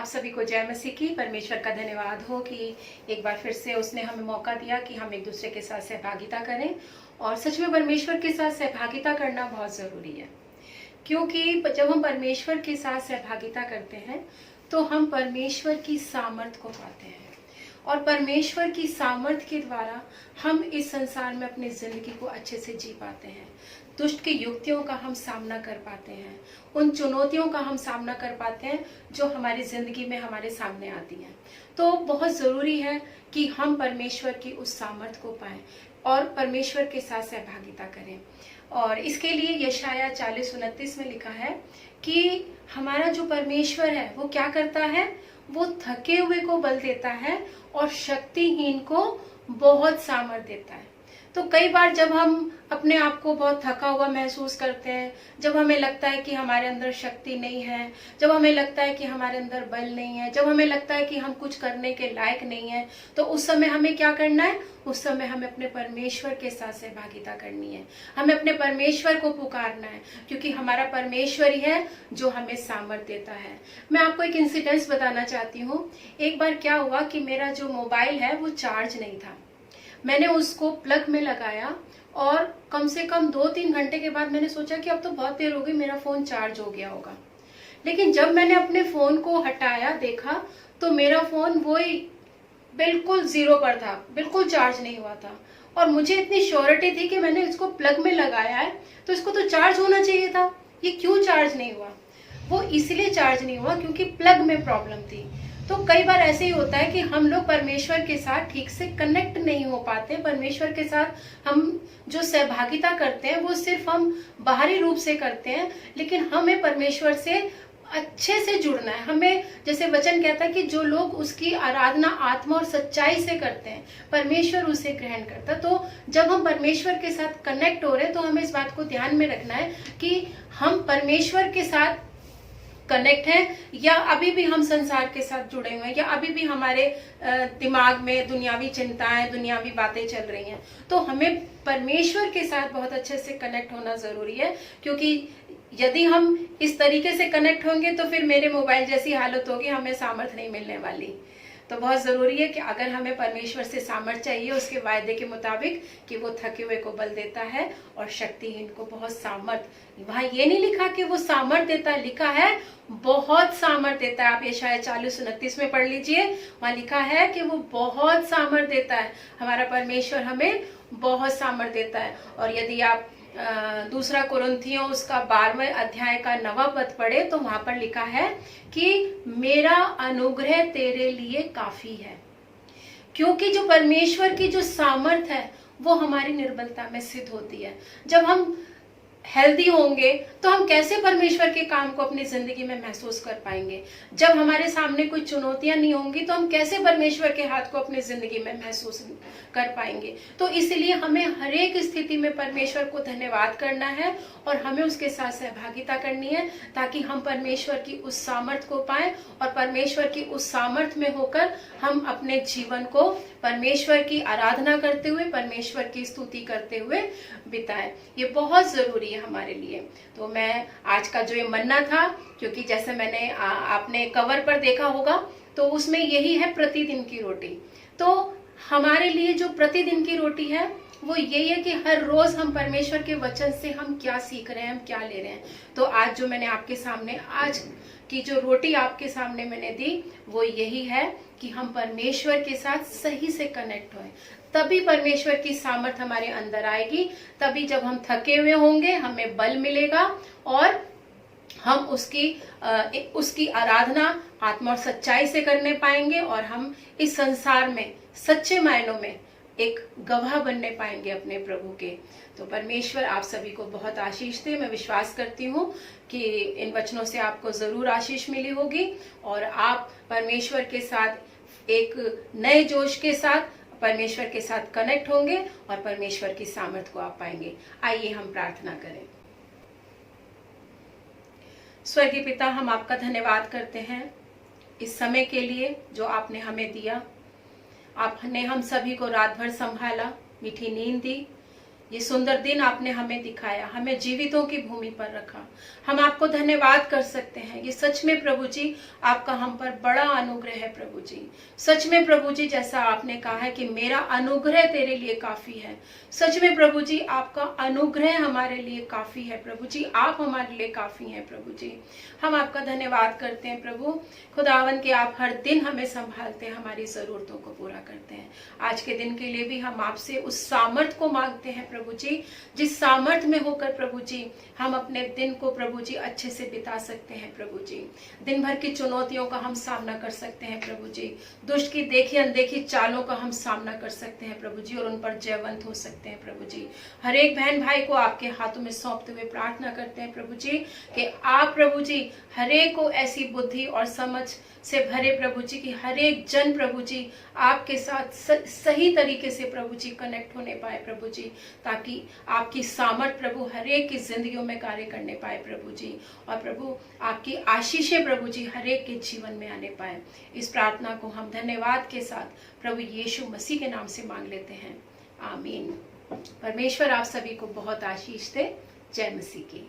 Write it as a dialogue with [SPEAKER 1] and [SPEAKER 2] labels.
[SPEAKER 1] सभी को जय मसीह की। परमेश्वर का धन्यवाद हो कि एक बार फिर से उसने हमें मौका दिया कि हम एक दूसरे के साथ सहभागिता करें। और सच में परमेश्वर के साथ सहभागिता करना बहुत ज़रूरी है, क्योंकि जब हम परमेश्वर के साथ सहभागिता करते हैं तो हम परमेश्वर की सामर्थ को पाते हैं, और परमेश्वर की सामर्थ के द्वारा हम इस संसार में अपनी जिंदगी को अच्छे से जी पाते हैं। दुष्ट की युक्तियों का हम सामना कर पाते हैं, उन चुनौतियों का हम सामना कर पाते हैं जो हमारी जिंदगी में हमारे सामने आती हैं। तो बहुत जरूरी है कि हम परमेश्वर की उस सामर्थ को पाएं और परमेश्वर के साथ सहभागिता करें। और इसके लिए यशाया 40:29 में लिखा है कि हमारा जो परमेश्वर है वो क्या करता है, वो थके हुए को बल देता है और शक्तिहीन को बहुत सामर्थ देता है। तो कई बार जब हम अपने आप को बहुत थका हुआ महसूस करते हैं, जब हमें लगता है कि हमारे अंदर शक्ति नहीं है, जब हमें लगता है कि हमारे अंदर बल नहीं है, जब हमें लगता है कि हम कुछ करने के लायक नहीं है, तो उस समय हमें क्या करना है, उस समय हमें अपने परमेश्वर के साथ सहभागिता करनी है। हमें अपने परमेश्वर को पुकारना है, क्योंकि हमारा परमेश्वर ही है जो हमें सामर्थ देता है। मैं आपको एक इंसिडेंस बताना चाहती हूँ। एक बार क्या हुआ कि मेरा जो मोबाइल है वो चार्ज नहीं था। मैंने उसको प्लग में लगाया और कम से कम 2-3 घंटे के बाद मैंने सोचा कि अब तो बहुत देर हो गई, मेरा फोन चार्ज हो गया होगा। लेकिन जब मैंने अपने फोन को हटाया, देखा तो मेरा फोन वही बिल्कुल 0 पर था, बिल्कुल चार्ज नहीं हुआ था। और मुझे इतनी श्योरिटी थी कि मैंने इसको प्लग में लगाया है तो इसको तो चार्ज होना चाहिए था, ये क्यों चार्ज नहीं हुआ? वो इसलिए चार्ज नहीं हुआ क्योंकि प्लग में प्रॉब्लम थी। तो कई बार ऐसे ही होता है कि हम लोग परमेश्वर के साथ ठीक से कनेक्ट नहीं हो पाते। परमेश्वर के साथ हम जो सहभागिता करते हैं वो सिर्फ हम बाहरी रूप से करते हैं, लेकिन हमें परमेश्वर से अच्छे से जुड़ना है। हमें, जैसे वचन कहता है कि जो लोग उसकी आराधना आत्मा और सच्चाई से करते हैं, परमेश्वर उसे ग्रहण करता है। तो जब हम परमेश्वर के साथ कनेक्ट हो रहे हैं तो हमें इस बात को ध्यान में रखना है कि हम परमेश्वर के साथ कनेक्ट है या अभी भी हम संसार के साथ जुड़े हुए हैं, या अभी भी हमारे दिमाग में दुनियावी चिंताएं, दुनियावी बातें चल रही हैं। तो हमें परमेश्वर के साथ बहुत अच्छे से कनेक्ट होना जरूरी है, क्योंकि यदि हम इस तरीके से कनेक्ट होंगे तो फिर मेरे मोबाइल जैसी हालत होगी, हमें सामर्थ नहीं मिलने वाली। तो बहुत जरूरी है कि अगर हमें परमेश्वर से सामर्थ चाहिए उसके वायदे के मुताबिक कि वो थके हुए को बल देता है और शक्तिहीन को बहुत सामर्थ। वहां ये नहीं लिखा कि वो सामर्थ देता है, लिखा है बहुत सामर्थ देता है। आप यशाया 40:29 में पढ़ लीजिए, वहां लिखा है कि वो बहुत सामर्थ देता है। हमारा परमेश्वर हमें बहुत सामर्थ देता है। और यदि आप दूसरा कुरिन्थियों उसका 12वें अध्याय का 9वां पद पढ़े तो वहां पर लिखा है कि मेरा अनुग्रह तेरे लिए काफी है। क्योंकि जो परमेश्वर की जो सामर्थ है वो हमारी निर्बलता में सिद्ध होती है। जब हम हेल्दी होंगे तो हम कैसे परमेश्वर के काम को अपनी जिंदगी में महसूस कर पाएंगे? जब हमारे सामने कोई चुनौतियां नहीं होंगी तो हम कैसे परमेश्वर के हाथ को अपनी जिंदगी में महसूस कर पाएंगे? तो इसलिए हमें हर एक स्थिति में परमेश्वर को धन्यवाद करना है और हमें उसके साथ सहभागिता करनी है, ताकि हम परमेश्वर की उस सामर्थ को पाएं और परमेश्वर की उस सामर्थ में होकर हम अपने जीवन को परमेश्वर की आराधना करते हुए, परमेश्वर की स्तुति करते हुए बिताएं। ये बहुत जरूरी है हमारे लिए। तो मैं आज का जो ये मन्ना था, क्योंकि जैसे मैंने आपने कवर पर देखा होगा तो उसमें यही है प्रतिदिन की रोटी। तो हमारे लिए जो प्रतिदिन की रोटी है वो यही है कि हर रोज हम परमेश्वर के वचन से हम क्या सीख रहे हैं, हम क्या ले रहे हैं। तो आज जो मैंने आपके सामने, आज की जो रोटी आपके सामने मैंने दी वो यही है कि हम परमेश्वर के साथ सही से कनेक्ट हों, तभी परमेश्वर की सामर्थ हमारे अंदर आएगी। तभी जब हम थके हुए होंगे हमें बल मिलेगा और हम उसकी आराधना आत्मा और सच्चाई से करने पाएंगे, और हम इस संसार में सच्चे मायनों में एक गवाह बनने पाएंगे अपने प्रभु के। तो परमेश्वर आप सभी को बहुत आशीष दे। मैं विश्वास करती हूँ कि इन वचनों से आपको जरूर आशीष मिली होगी और आप परमेश्वर के साथ एक नए जोश के साथ परमेश्वर के साथ कनेक्ट होंगे और परमेश्वर की सामर्थ को आप पाएंगे। आइए हम प्रार्थना करें। स्वर्गीय पिता, हम आपका धन्यवाद करते हैं इस समय के लिए जो आपने हमें दिया। आपने हम सभी को रात भर संभाला, मीठी नींद दी, ये सुंदर दिन आपने हमें दिखाया, हमें जीवितों की भूमि पर रखा। हम आपको धन्यवाद कर सकते हैं। ये सच में प्रभु जी आपका हम पर बड़ा अनुग्रह है प्रभु जी। सच में प्रभु जी, जैसा आपने कहा है कि मेरा अनुग्रह तेरे लिए काफी है। सच में प्रभु जी आपका अनुग्रह हमारे लिए काफी है प्रभु जी। आप हमारे लिए काफी हैं प्रभु जी। हम आपका धन्यवाद करते हैं प्रभु खुदावन के आप हर दिन हमें संभालते हैं, हमारी जरूरतों को पूरा करते हैं। आज के दिन के लिए भी हम आपसे उस सामर्थ को मांगते हैं प्रभु जी, जिस सामर्थ में होकर प्रभु जी हम अपने दिन को प्रभु जी अच्छे से बिता सकते हैं प्रभु जी। दिन भर की चुनौतियों का हम सामना कर सकते हैं प्रभु जी। दुष्ट की देखी अनदेखी चालों का हम सामना कर सकते हैं प्रभु जी और उन पर जयवंत हो सकते हैं प्रभु जी। हर एक बहन भाई को आपके हाथों में सौंपते हुए प्रार्थना करते हैं प्रभु जी कि आप प्रभु जी हर एक को ऐसी बुद्धि और समझ से भरे प्रभु जी की हर एक जन प्रभु जी आपके साथ सही तरीके से प्रभु जी कनेक्ट होने पाए प्रभु जी, ताकि आपकी सामर्थ प्रभु हर एक की जिंदगियों में कार्य करने पाए प्रभु जी। और प्रभु आपकी आशीषें प्रभु जी हर एक के जीवन में आने पाए। इस प्रार्थना को हम धन्यवाद के साथ प्रभु यीशु मसीह के नाम से मांग लेते हैं, आमीन। परमेश्वर आप सभी को बहुत आशीष दे। जय मसीह की।